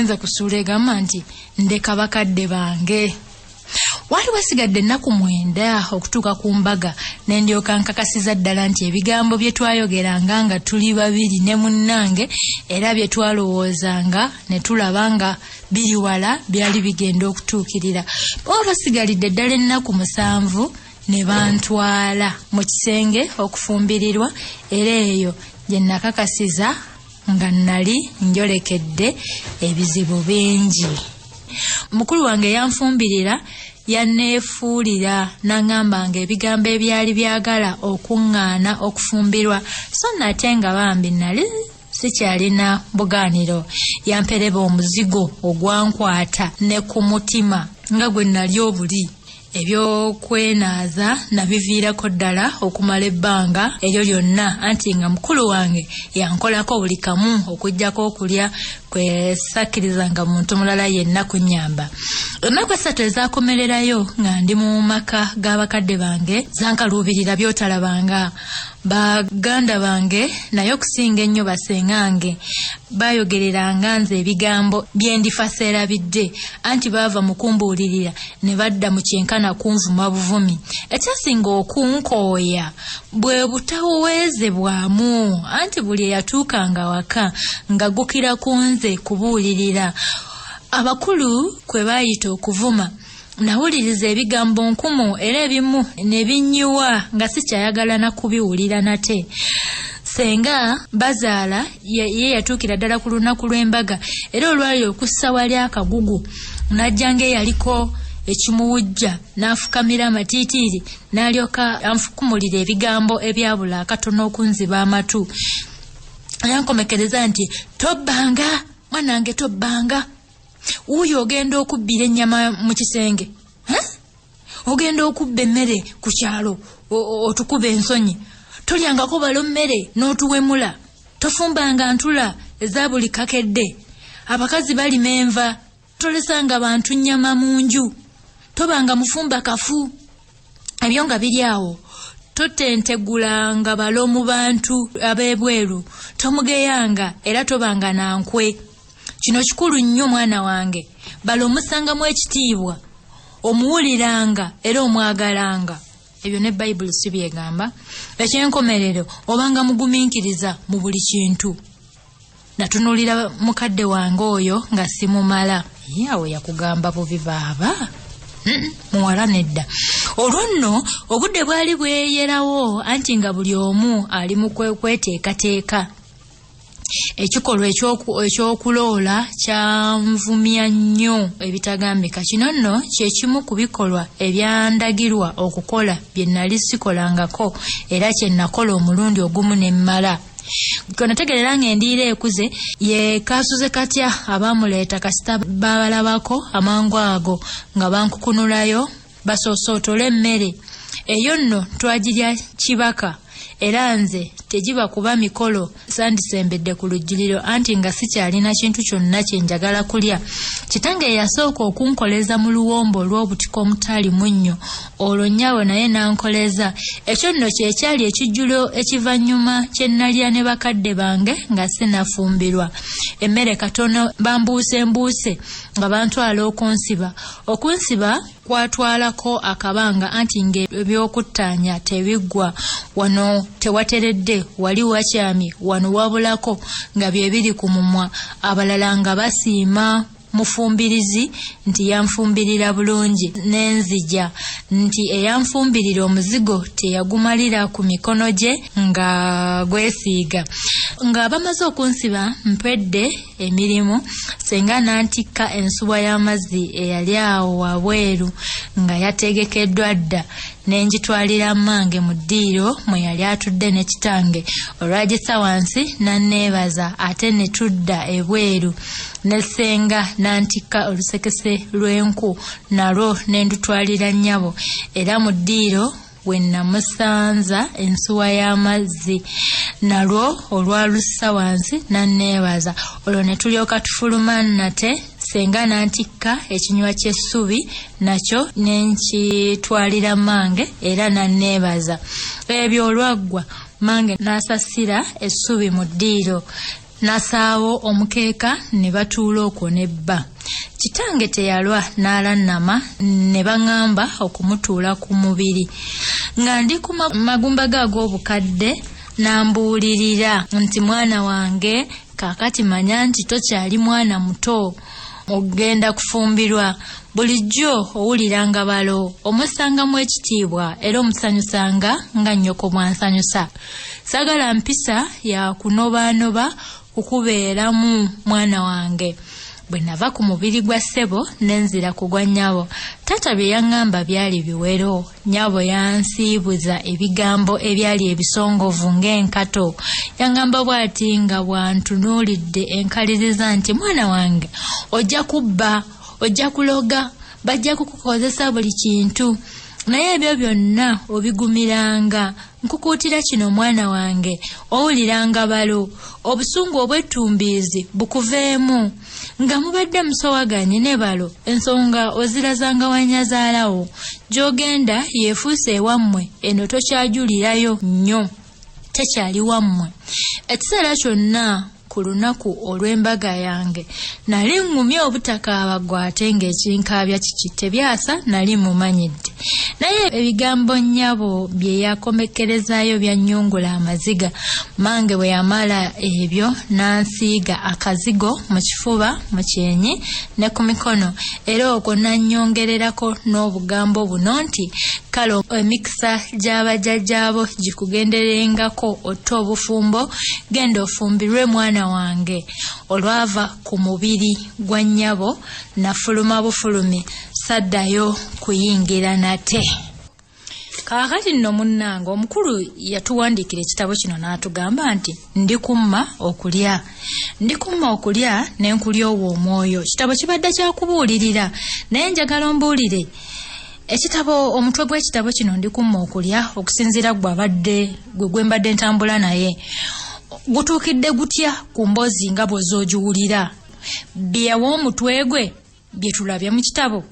nagenza kusuula egamba nti Ndeka bakadde bange. Wali wasigadde ennaku 9 okutuuka ku mbaga ne ndyoka nkakasiza ddala nti ebigambo bye twayogeranga nga tuli babiri ne munnange era bye twalowoozanga ne tulaba nga biri wala byali bigenda okutuukirira. Olwo sigalidde ddala ennaku 7 ne bantwala mu kisenge okufumbirirwa era eyo gye nakakasiza nga nali njolekedde ebizibu bingi. Mukulu wange yanfumbirira yanneefuulira n'angamba nga ebigambo ebyali byagala okuŋŋaana okufumbirwa so nate nga bambi nali sikyalina bugaaniro. Yampereba omuzigo ogwankwata ne ku mutima nga gwe nali obuli. Ebyokwenaaza nabiviirako ddala okumala ebbanga eryo lyonna anti nga mukulu wange yankolako buli kamu okuggyako okulya kwesakkirizanga muntu mulala yenna kunnyamba. Ennaku 3 ezaakomererayo nga ndi mu maka g'abakadde bange zankaluubirira by'otalabanga. Baganda bange naye okusinga ennyo basengange bayogereranga nze ebigambo bye ndifaseerabidde anti baava mu kumbuulirira ne badda mu kyenkana kunvuma buvumi. Ekyasinga okunkooya bwe butaweezebwamu anti buli eyatuukanga waka nga gukira ku nze kubuulirira. Abakulu kwe baayita okuvuma nawuliriza ebigambo nkumu era ebimu ne binnyiwa nga sikyayagala na kubiwulira nate. Senga bazaala ye yatuukira ddala ku lunaku lw'embaga era olwali okussa wali akagugu najjanga eyaliko ekimuwujja n'afukamira amatiitiiri n'alyoka anfukumulira ebigambo ebyabula akatono okunziba amatu. Yankomekereza nti tobbanga mwanange tobbanga. Wuyo ogenda okubbira ennyama mu kisenge. Ogenda okubba emmere ku kyalo otukuba ensonyi. Tolyangako balo mmere n'otuwemula. Tofumbanga ntula eza buli kakedde. Abakazi balima enva. Tolesanga bantu nnyama mu nju. Tobanga mufumba kafu. Ebyo nga biri awo. Totentegulanga balo mu bantu ab'ebweru. Tomugeyanga era tobanga nankwe. Kino kikulu nnyo mwana wange. Balo omusangamu ekitiibwa omuwuliranga era omwagalanga. Ebyo ne Bayibuli si byegamba. Ekyenkomerero obanga mugumiikiriza mu buli kintu. Natunulira mukadde wange oyo nga simumala. Yawe yakugamba bubi baaba. Muwala nedda. Olwo nno obudde bwali bweyerawo anti nga buli omu ali mu kweteekateeka. Ekikolwa ekyokuloola kyanvumya nnyo ebitagambika. Kino nno kye kimu ku bikolwa ebyandagirwa okukola bye nali sikolangako era kye nakola omulundi ogumu ne mmala. Konategerera ng'endiira ekuze ye kaasuze katya abaamuleeta kasita baabalabako amangu ago nga bankukunulayo basoosootola emmere. Eyo nno twagirya kibaka era nze tegiba kuba mikolo sandisembedde ku lujjuliro anti nga sikyalina kintu kyonna kye njagala kulya. Kitange yasooka okunkoleza mu luwombo olw'obutiko omutaali munnyo. Olwo nnyaawe naye nankoleza. Ekyo nno kye kyali ekijjulo ekivannyuma kye nnalya ne bakadde bange nga sinafumbirwa. Emmere katono bambuuse nga bantwala okunsiba. Okunsiba kwatwalako akabanga anti ng'ebyokuttaanya tebiggwa. Wano tewateredde wali wakyami wano wabulako nga bye biri ku mumwa. Abalala nga basiima mufumbirizi nti yanfumbirira bulungi n'enzija nti eyanfumbirira omuzigo teyagumalira ku mikono gye nga gwesiiga. Nga bamaze okunsiba mpedde emirimu senga nantikka ensuwa y'amazzi eyali awo wabweru nga yategekeddwa dda nenjitwalira mmange mu ddiiro mwe yali atudde ne kitange. Olwagisa wansi nanneebaza ate ne tudda ebweru ne senga nantikka olusekese lw'enku nalwo nendutwalira nnyabo era mu ddiiro we namusanza ensuwa y'amazzi nalwo olwalussa wansi nanneebaza. Olwo ne tulyoka tufuluma nate senga nantikka ekinywa ky'essubi nakyo nenkitwalira mmange era nanneebaza. Ebyo olwaggwa mmange n'asasira essubi mu ddiiro nasaawo omukeeka ne batuula okwo nebba. Kitange teyalwa n'alannama ne baŋŋamba okumutuula ku mubiri. Nga ndi ku magumba ge ag'obukadde n'ambuulirira nti mwana wange kaakati manya nti tokyali mwana muto, ogenda kufumbirwa. Bulijjo owuliranga balo, omusangamu ekitiibwa era omusanyusanga nga nnyoko bwansanyusa. Sagala mpisa ya kunobaanoba kukubeeramu mwana wange. Bwe nava ku mubiri gwa ssebo nenzira ku gwa nnyabo. Taata bye yaŋŋamba byali biwero. Nnyabo yansiibuza ebigambo ebyali ebisongovu ng'enkato. Yaŋŋamba bw'ati nga bwantunuulidde enkaliriza nti mwana wange ojja kubba, ojja kuloga, bajja kukukozesa buli kintu. Naye ebyo byonna obigumiranga. Nkukuutira kino mwana wange, owuliranga balo, obusungu obwettumbiizi bukuveemu. Nga mubadde musowaganye ne balo, ensonga ozirazanga wanyazaalawo. Gy'ogenda yeefuuse ewammwe, eno tokyajulirayo nnyo, tekyali wammwe. Ekiseera kyonna ku lunaku olw'embaga yange nali ŋŋumye obutakaaba ate ng'ekinkaabya kiki tebyasa nali mumanyidde. Naye ebigambo nnyabo bye yakomekkerezaayo byannyungula amaziga. Mange bwe yamala ebyo n'ansiiga akazigo mu kifuba, mu kyenyi ne ku mikono, era okwo nannyongererako n'obugambo buno nti kale emikisa gy'abajjajjaabo gikugenderengako otte obufumbo, genda ofumbirwe mwana wange. Olwava ku mubiri gwa nnyabo nafuluma bufulumi, saddayo kuyingira nate. Kaakati nno munnange omukulu yatuwandiikira ekitabo kino n'atugamba nti ndi kumma okulya. Ndi kumma okulya ne nkulya owo omwoyo. Kitabo kibadde kya kubuulirira naye njagala ombuulire. Ekitabo omutwe gw'ekitabo kino ndi kumma okulya okusinziira gwe mbadde ntambula naye. Gutuukidde gutya ku mboozi nga bw'ozoogiwulira? Bye yawa omutwe gwe bye tulabye mu kitabo.